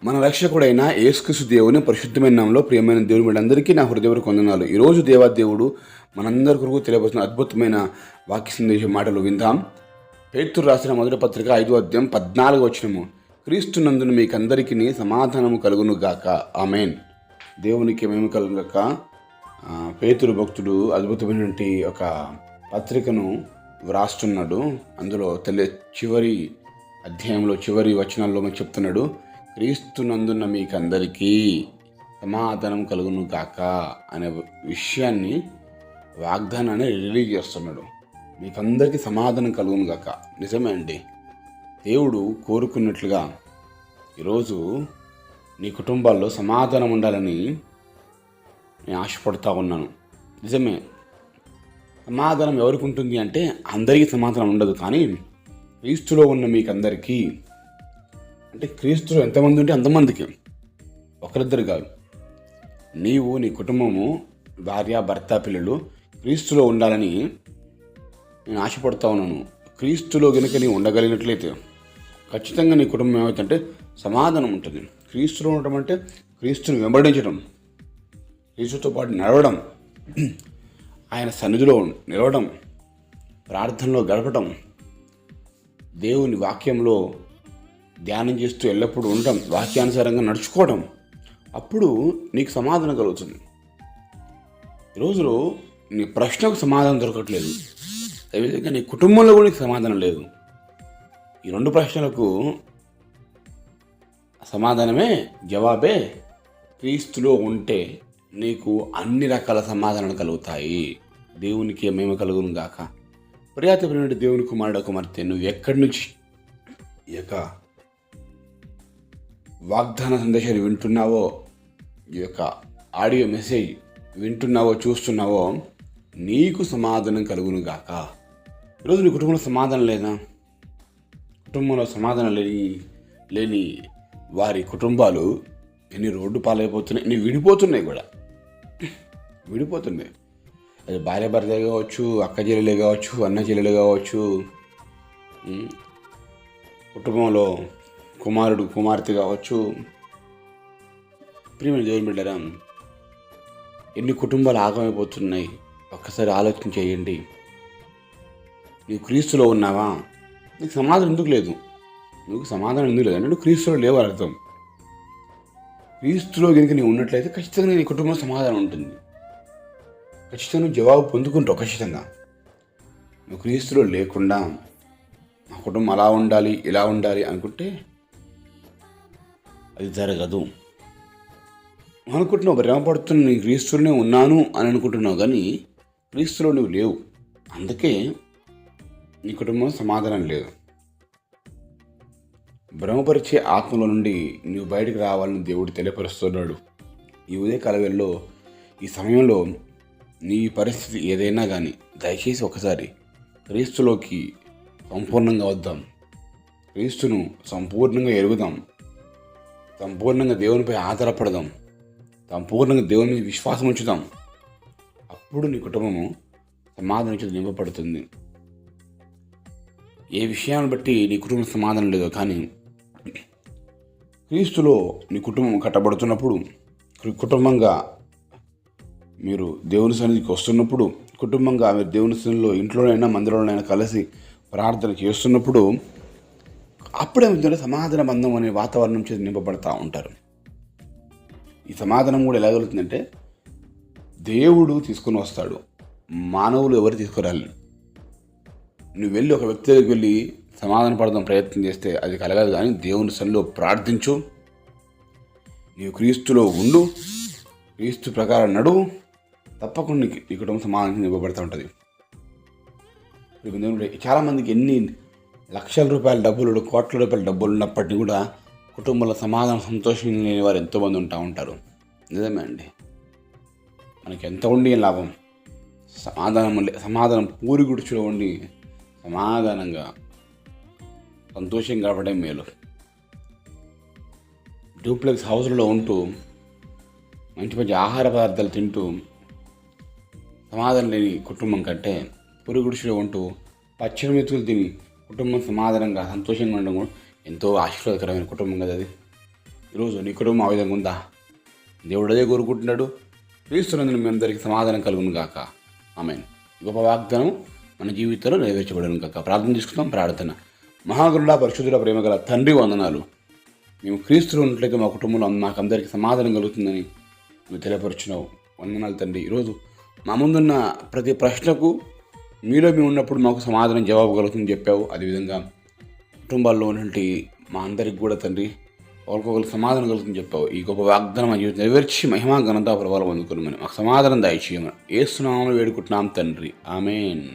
మన రక్షకుడైన యేసుక్రీస్తు దేవుని పరిశుద్ధమైన నామములో ప్రియమైన దేవుని బిడ్డలందరికీ నా హృదయపూర్వక వందనాలు. ఈరోజు దేవాదేవుడు మనందరి కొరకు తెలియపరిచిన అద్భుతమైన వాక్య సందేశం మాటలు విందాం. పేతురు రాసిన మొదటి పత్రిక 5వ అధ్యాయం 14వ వచనము. క్రీస్తు నందున మీకందరికీ సమాధానము కలుగును గాక. ఆమేన్. దేవునికి మేము కలుగును గాక. పేతురు భక్తుడు అద్భుతమైనటువంటి ఒక పత్రికను వ్రాస్తున్నాడు. అందులో చివరి అధ్యాయంలో చివరి వచనాల్లో మనకు చెప్తున్నాడు, క్రీస్తు నందున్న మీకందరికీ సమాధానం కలుగును గాక అనే విషయాన్ని, వాగ్దానాన్ని రిలీజ్ చేస్తున్నాడు. మీకందరికీ సమాధానం కలుగును గాక. నిజమే అండి. దేవుడు కోరుకున్నట్లుగా ఈరోజు నీ కుటుంబాల్లో సమాధానం ఉండాలని నేను ఆశపడుతూ ఉన్నాను. నిజమే, సమాధానం ఎవరికి ఉంటుంది అంటే అందరికీ సమాధానం ఉండదు. కానీ క్రీస్తులో ఉన్న మీకందరికీ, అంటే క్రీస్తులో ఎంతమంది ఉంటే అంతమందికి, ఒకరిద్దరు కాదు. నీవు, నీ కుటుంబము, భార్య, భర్త, పిల్లలు క్రీస్తులో ఉండాలని నేను ఆశపడుతూ ఉన్నాను. క్రీస్తులో కనుక నీవు ఉండగలిగినట్లయితే ఖచ్చితంగా నీ కుటుంబం ఏమవుతుందంటే సమాధానం ఉంటుంది. క్రీస్తులో ఉండటం అంటే క్రీస్తుని వెంబడించడం, క్రీస్తుతో పాటు నడవడం, ఆయన సన్నిధిలో నిలవడం, ప్రార్థనలో గడపడం, దేవుని వాక్యంలో ధ్యానం చేస్తూ ఎల్లప్పుడూ ఉండటం, వాక్యానుసారంగా నడుచుకోవడం. అప్పుడు నీకు సమాధానం కలుగుతుంది. ఈరోజులో నీ ప్రశ్నకు సమాధానం దొరకట్లేదు, అదేవిధంగా నీ కుటుంబంలో కూడా నీకు సమాధానం లేదు. ఈ రెండు ప్రశ్నలకు సమాధానమే, జవాబే క్రీస్తులో ఉంటే నీకు అన్ని రకాల సమాధానాలు కలుగుతాయి. దేవునికి మేము కలుగును గాక. ప్రియాతమైన దేవుని కుమారుడు, కుమార్తె, నువ్వు ఎక్కడి నుంచి ఈ యొక్క వాగ్దాన సందేశాన్ని వింటున్నావో, ఈ యొక్క ఆడియో మెసేజ్ వింటున్నావో, చూస్తున్నావో, నీకు సమాధానం కలుగును గాక. ఈరోజు నీ కుటుంబంలో సమాధానం లేదా? కుటుంబంలో సమాధానం లేని వారి కుటుంబాలు ఎన్ని రోడ్డు పాలైపోతున్నాయి, ఎన్ని విడిపోతున్నాయి కూడా. విడిపోతున్నాయి. అది భార్య భర్తే కావచ్చు, అక్క చెల్లెలే కావచ్చు, అన్న చెల్లెలు కావచ్చు, కుటుంబంలో కుమారుడు కుమార్తె కావచ్చు. ప్రియమైన దేవుని బిడ్డలారా, ఎన్ని కుటుంబాలు ఆగమైపోతున్నాయి ఒక్కసారి ఆలోచన చేయండి. నీవు క్రీస్తులో ఉన్నావా? నీకు సమాధానం ఎందుకు లేదు? నువ్వు సమాధానం ఎందుకు లేదు అంటే నువ్వు క్రీస్తులో లేవు అర్థం. క్రీస్తులో కనుక నీవు ఉన్నట్లయితే ఖచ్చితంగా నీ కుటుంబం సమాధానం ఉంటుంది. ఖచ్చితంగా నువ్వు జవాబు పొందుకుంటావు. ఖచ్చితంగా నువ్వు క్రీస్తులో లేకుండా మా కుటుంబం అలా ఉండాలి, ఇలా ఉండాలి అనుకుంటే అది జరగదు. అనుకుంటున్నావు, భ్రమపడుతున్న నీ క్రీస్తులోనే ఉన్నాను అని అనుకుంటున్నావు, కానీ క్రీస్తులో నువ్వు లేవు. అందుకే నీ కుటుంబం సమాధానం లేదు. భ్రమపరిచే ఆత్మల నుండి నువ్వు బయటకు రావాలని దేవుడు తెలియపరుస్తున్నాడు. ఈ ఉదయకాల ఈ సమయంలో నీ పరిస్థితి ఏదైనా కానీ దయచేసి ఒకసారి క్రీస్తులోకి సంపూర్ణంగా వద్దాం. క్రీస్తును సంపూర్ణంగా ఎరుగుదాం. సంపూర్ణంగా దేవునిపై ఆధారపడదాం. సంపూర్ణంగా దేవుని మీద విశ్వాసం ఉంచుదాం. అప్పుడు నీ కుటుంబము సమాధానం నింపబడుతుంది. ఏ విషయాన్ని బట్టి నీ కుటుంబం సమాధానం లేదో, కానీ క్రీస్తులో నీ కుటుంబం కట్టబడుతున్నప్పుడు, కుటుంబంగా మీరు దేవుని సన్నిధికి వస్తున్నప్పుడు, కుటుంబంగా మీరు దేవుని సన్నిధిలో ఇంట్లోనైనా మందిరంలోనైనా కలిసి ప్రార్థన చేస్తున్నప్పుడు, అప్పుడే సమాధాన బంధం అనే వాతావరణం చేసి నింపబడతా ఉంటారు. ఈ సమాధానం కూడా ఎలా కలుగుతుందంటే దేవుడు తీసుకుని వస్తాడు, మానవులు ఎవరు తీసుకురాలి. నువ్వు వెళ్ళి ఒక వ్యక్తి దగ్గరికి వెళ్ళి సమాధాన పడదాం ప్రయత్నం చేస్తే అది కలగదు. కానీ దేవుని సన్నిధిలో ప్రార్థించు, నీవు క్రీస్తులో ఉండు, క్రీస్తు ప్రకారం నడువు, తప్పకుండా నీ కుటుంబం సమాధానం ఇవ్వబడుతూ ఉంటుంది. చాలామందికి ఎన్ని లక్షల రూపాయల డబ్బులు, కోట్ల రూపాయల డబ్బులు ఉన్నప్పటికీ కూడా కుటుంబంలో సమాధానం, సంతోషం లేని వారు ఎంతోమంది ఉంటారు. నిజమే అండి. మనకి ఎంత ఉండి లాభం? సమాధానం పూరి గుడిచులో ఉండి సమాధానంగా సంతోషంగా గడపడం మేలు. డూప్లెక్స్ హౌస్లో ఉంటూ మంచి మంచి ఆహార పదార్థాలు తింటూ సమాధానం లేని కుటుంబం కంటే పూరి గుడిచులో ఉంటూ పచ్చని మెతుకులు తిని కుటుంబం సమాధానంగా సంతోషంగా ఉండడం కూడా ఎంతో ఆశీర్వాదకరమైన కుటుంబం కదా అది. ఈరోజు నీ కుటుంబం ఆ విధంగా ఉందా? దేవుడు అదే కోరుకుంటున్నాడు. క్రీస్తునందున మీ అందరికీ సమాధానం కలుగును గాక. ఆమేన్. గొప్ప వాగ్దానం మన జీవితంలో నెరవేర్చబడును గాక. ప్రార్థన చేసుకుందాం. ప్రార్థన. మహాగరుడ పరిశుద్ధుల ప్రేమ గల తండ్రి, వందనాలు. మేము క్రీస్తులో ఉన్నట్లయితే మా కుటుంబంలో మాకందరికీ సమాధానం కలుగుతుందని నువ్వు తెలియపరుచున్నావు. వందనాలు తండ్రి. ఈరోజు మా ముందున్న ప్రతి ప్రశ్నకు మీలో మేము ఉన్నప్పుడు మాకు సమాధానం జవాబు కలుగుతుందని చెప్పావు. అదేవిధంగా కుటుంబాల్లో ఉన్నటువంటి మా అందరికి కూడా తండ్రి ఒకరికొకరికి సమాధానం కలుగుతుందని చెప్పావు. ఈ గొప్ప వాగ్దానం మా జీవితం నెరవేర్చి మహిమా ఘనత ప్రభావం అందుకున్నామని మాకు సమాధానం దయచేయమని యేసు నామములో వేడుకుంటున్నాం తండ్రి. ఆమేన్.